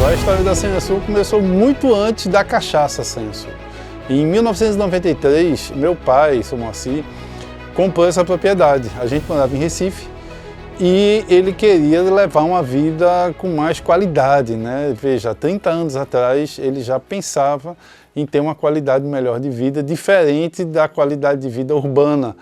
A história da Sanhaçu começou muito antes da cachaça Sanhaçu. Em 1993, meu pai, seu Moacir, comprou essa propriedade. A gente morava em Recife e ele queria levar uma vida com mais qualidade, né? Veja, 30 anos atrás ele já pensava em ter uma qualidade melhor de vida, diferente da qualidade de vida urbana.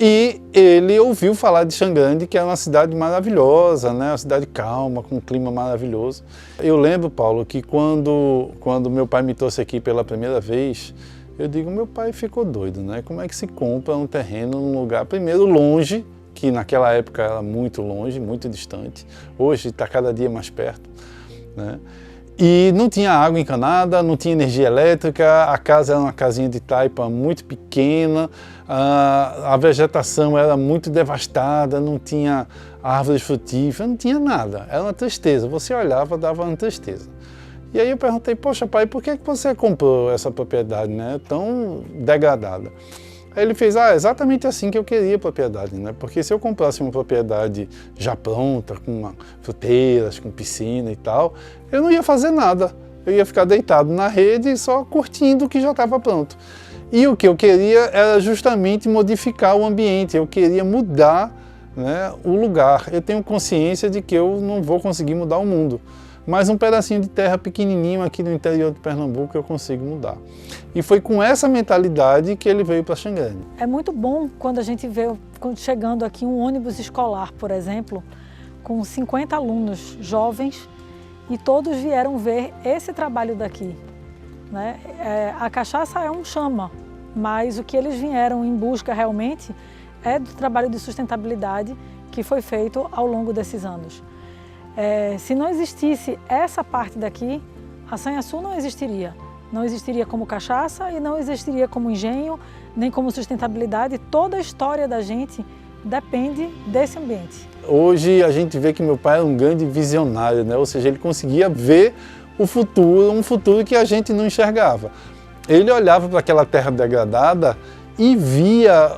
E ele ouviu falar de Xangrande, que é uma cidade maravilhosa, né? Uma cidade calma, com um clima maravilhoso. Eu lembro, Paulo, que quando meu pai me trouxe aqui pela primeira vez, eu digo, meu pai ficou doido, né? Como é que se compra um terreno num lugar, primeiro, longe, que naquela época era muito longe, muito distante. Hoje está cada dia mais perto, né? E não tinha água encanada, não tinha energia elétrica, a casa era uma casinha de taipa muito pequena, a vegetação era muito devastada, não tinha árvores frutíferas, não tinha nada, era uma tristeza. Você olhava, dava uma tristeza. E aí eu perguntei, poxa pai, por que você comprou essa propriedade, né, tão degradada? Aí ele fez, exatamente assim que eu queria a propriedade, né? Porque se eu comprasse uma propriedade já pronta, com fruteiras, com piscina e tal, eu não ia fazer nada. Eu ia ficar deitado na rede e só curtindo o que já estava pronto. E o que eu queria era justamente modificar o ambiente, eu queria mudar, né, o lugar. Eu tenho consciência de que eu não vou conseguir mudar o mundo, mas um pedacinho de terra pequenininho aqui no interior de Pernambuco eu consigo mudar. E foi com essa mentalidade que ele veio para Xangrande. É muito bom quando a gente vê chegando aqui um ônibus escolar, por exemplo, com 50 alunos jovens e todos vieram ver esse trabalho daqui, né? A cachaça é um chama, mas o que eles vieram em busca realmente é do trabalho de sustentabilidade que foi feito ao longo desses anos. Se não existisse essa parte daqui, a Sanhaçu não existiria. Não existiria como cachaça e não existiria como engenho, nem como sustentabilidade. Toda a história da gente depende desse ambiente. Hoje a gente vê que meu pai era um grande visionário, né? Ou seja, ele conseguia ver o futuro, um futuro que a gente não enxergava. Ele olhava para aquela terra degradada e via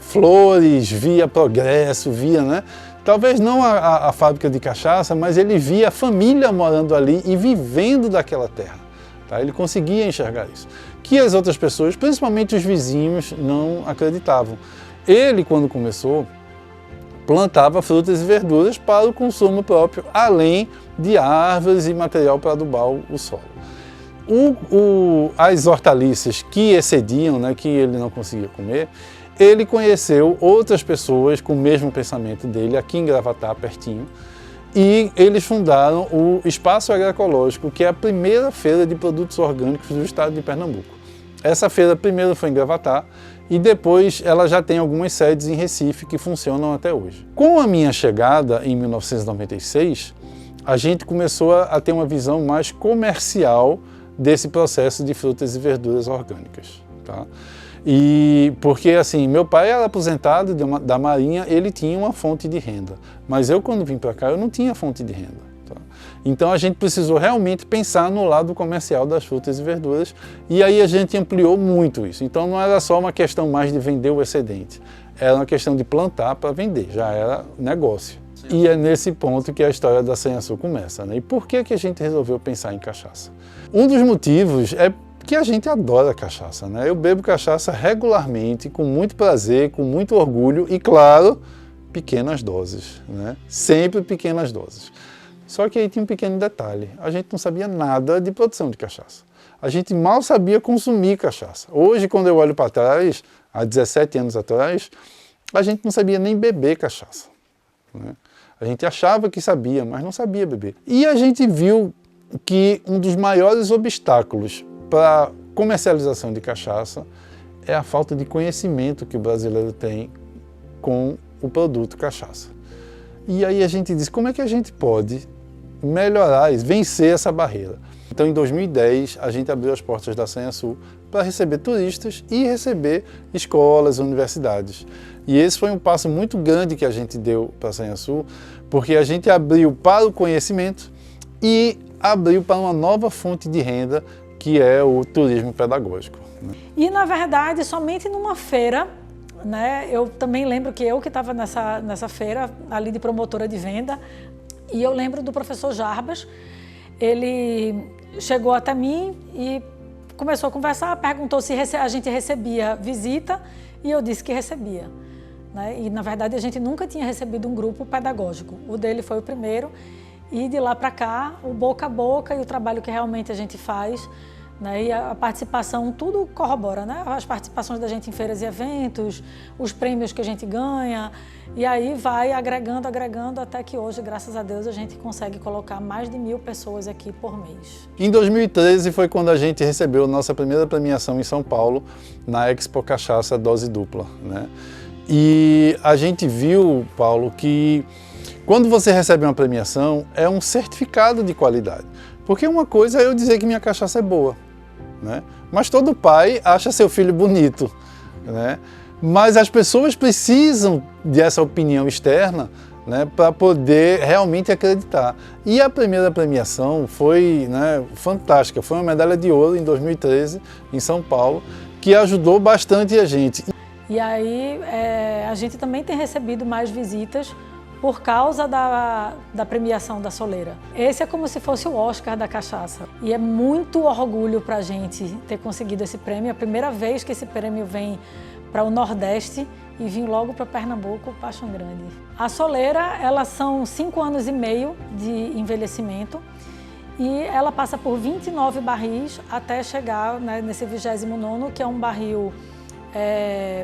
flores, via progresso, via, né? Talvez não a fábrica de cachaça, mas ele via a família morando ali e vivendo daquela terra. Tá? Ele conseguia enxergar isso. Que as outras pessoas, principalmente os vizinhos, não acreditavam. Ele, quando começou, plantava frutas e verduras para o consumo próprio, além de árvores e material para adubar o solo. As hortaliças que excediam, né, que ele não conseguia comer, ele conheceu outras pessoas com o mesmo pensamento dele, aqui em Gravatá, pertinho, e eles fundaram o Espaço Agroecológico, que é a primeira feira de produtos orgânicos do estado de Pernambuco. Essa feira primeiro foi em Gravatá e depois ela já tem algumas sedes em Recife que funcionam até hoje. Com a minha chegada em 1996, a gente começou a ter uma visão mais comercial desse processo de frutas e verduras orgânicas, tá? E porque assim, meu pai era aposentado da Marinha, ele tinha uma fonte de renda, mas eu quando vim para cá eu não tinha fonte de renda. Tá? Então a gente precisou realmente pensar no lado comercial das frutas e verduras e aí a gente ampliou muito isso. Então não era só uma questão mais de vender o excedente, era uma questão de plantar para vender, já era negócio. Sim. E é nesse ponto que a história da Sanhaçu começa, né? E por que a gente resolveu pensar em cachaça? Um dos motivos é que a gente adora cachaça, né? Eu bebo cachaça regularmente, com muito prazer, com muito orgulho e, claro, pequenas doses, né? Sempre pequenas doses. Só que aí tinha um pequeno detalhe, a gente não sabia nada de produção de cachaça. A gente mal sabia consumir cachaça. Hoje, quando eu olho para trás, há 17 anos atrás, a gente não sabia nem beber cachaça, né? A gente achava que sabia, mas não sabia beber. E a gente viu que um dos maiores obstáculos para a comercialização de cachaça é a falta de conhecimento que o brasileiro tem com o produto cachaça. E aí a gente diz, como é que a gente pode melhorar isso, vencer essa barreira? Então em 2010 a gente abriu as portas da Sanhaçu para receber turistas e receber escolas, universidades. E esse foi um passo muito grande que a gente deu para a Sanhaçu, porque a gente abriu para o conhecimento e abriu para uma nova fonte de renda, que é o turismo pedagógico. E, na verdade, somente numa feira, né? Eu também lembro que estava nessa feira ali de promotora de venda, e eu lembro do professor Jarbas, ele chegou até mim e começou a conversar, perguntou se a gente recebia visita e eu disse que recebia. Né? E, na verdade, a gente nunca tinha recebido um grupo pedagógico. O dele foi o primeiro e, de lá para cá, o boca a boca e o trabalho que realmente a gente faz, né? E a participação, tudo corrobora, né? As participações da gente em feiras e eventos, os prêmios que a gente ganha, e aí vai agregando, até que hoje, graças a Deus, a gente consegue colocar mais de 1000 pessoas aqui por mês. Em 2013 foi quando a gente recebeu nossa primeira premiação em São Paulo, na Expo Cachaça Dose Dupla, né? E a gente viu, Paulo, que quando você recebe uma premiação, é um certificado de qualidade. Porque uma coisa é eu dizer que minha cachaça é boa, né? Mas todo pai acha seu filho bonito, né? Mas as pessoas precisam dessa opinião externa, né, para poder realmente acreditar. E a primeira premiação foi, né, fantástica, foi uma medalha de ouro em 2013, em São Paulo, que ajudou bastante a gente. E aí a gente também tem recebido mais visitas por causa da premiação da Soleira. Esse é como se fosse o Oscar da cachaça. E é muito orgulho para a gente ter conseguido esse prêmio. É a primeira vez que esse prêmio vem para o Nordeste e vim logo para Pernambuco, Paixão Grande. A Soleira, elas são 5 anos e meio de envelhecimento e ela passa por 29 barris até chegar, né, nesse 29º, que é um barril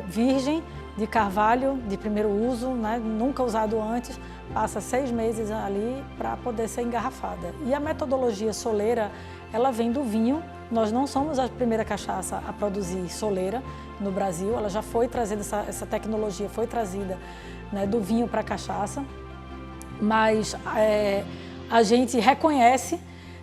virgem, de carvalho, de primeiro uso, né, nunca usado antes, passa 6 meses ali para poder ser engarrafada. E a metodologia soleira, ela vem do vinho. Nós não somos a primeira cachaça a produzir soleira no Brasil, ela já foi trazida, essa tecnologia foi trazida, né, do vinho para a cachaça, mas a gente reconhece,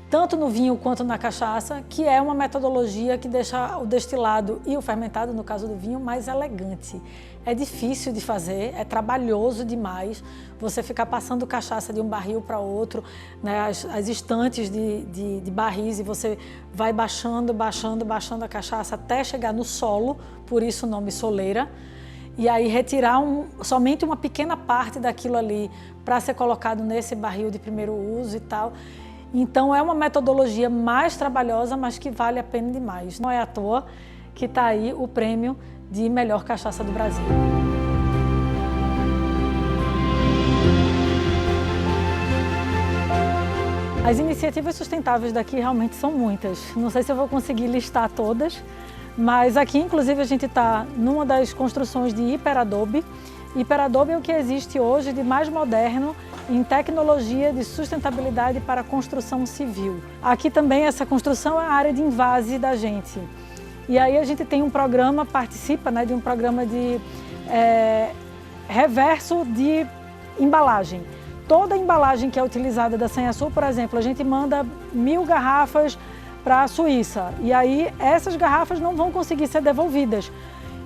tanto no vinho quanto na cachaça, que é uma metodologia que deixa o destilado e o fermentado, no caso do vinho, mais elegante. É difícil de fazer, é trabalhoso demais você ficar passando cachaça de um barril para outro, né, as estantes de barris, e você vai baixando a cachaça até chegar no solo, por isso o nome soleira, e aí retirar somente uma pequena parte daquilo ali para ser colocado nesse barril de primeiro uso e tal. Então é uma metodologia mais trabalhosa, mas que vale a pena demais. Não é à toa que está aí o prêmio de melhor cachaça do Brasil. As iniciativas sustentáveis daqui realmente são muitas. Não sei se eu vou conseguir listar todas, mas aqui inclusive a gente está numa das construções de hiperadobe. Hiperadobe é o que existe hoje de mais moderno em tecnologia de sustentabilidade para a construção civil. Aqui também essa construção é a área de invase da gente. E aí a gente tem um programa, participa, né, de um programa de reverso de embalagem. Toda a embalagem que é utilizada da Sanhaçu, por exemplo, a gente manda 1000 garrafas para a Suíça. E aí essas garrafas não vão conseguir ser devolvidas.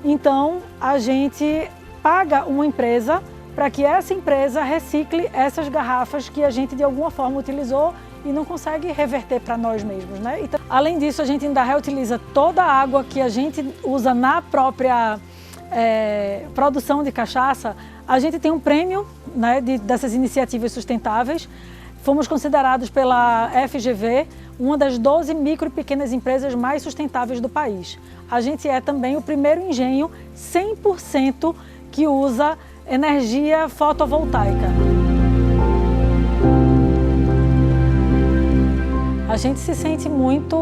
Então a gente paga uma empresa para que essa empresa recicle essas garrafas que a gente de alguma forma utilizou e não consegue reverter para nós mesmos, né? Então, além disso, a gente ainda reutiliza toda a água que a gente usa na própria produção de cachaça. A gente tem um prêmio, né, dessas iniciativas sustentáveis. Fomos considerados pela FGV uma das 12 micro e pequenas empresas mais sustentáveis do país. A gente é também o primeiro engenho 100% que usa energia fotovoltaica. A gente se sente muito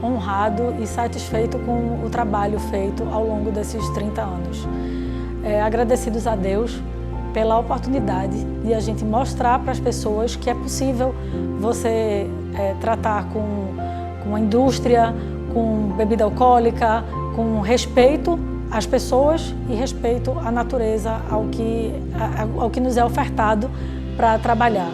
honrado e satisfeito com o trabalho feito ao longo desses 30 anos. Agradecidos a Deus pela oportunidade de a gente mostrar para as pessoas que é possível você tratar com a indústria, com bebida alcoólica, com respeito às pessoas e respeito à natureza, ao que nos é ofertado para trabalhar.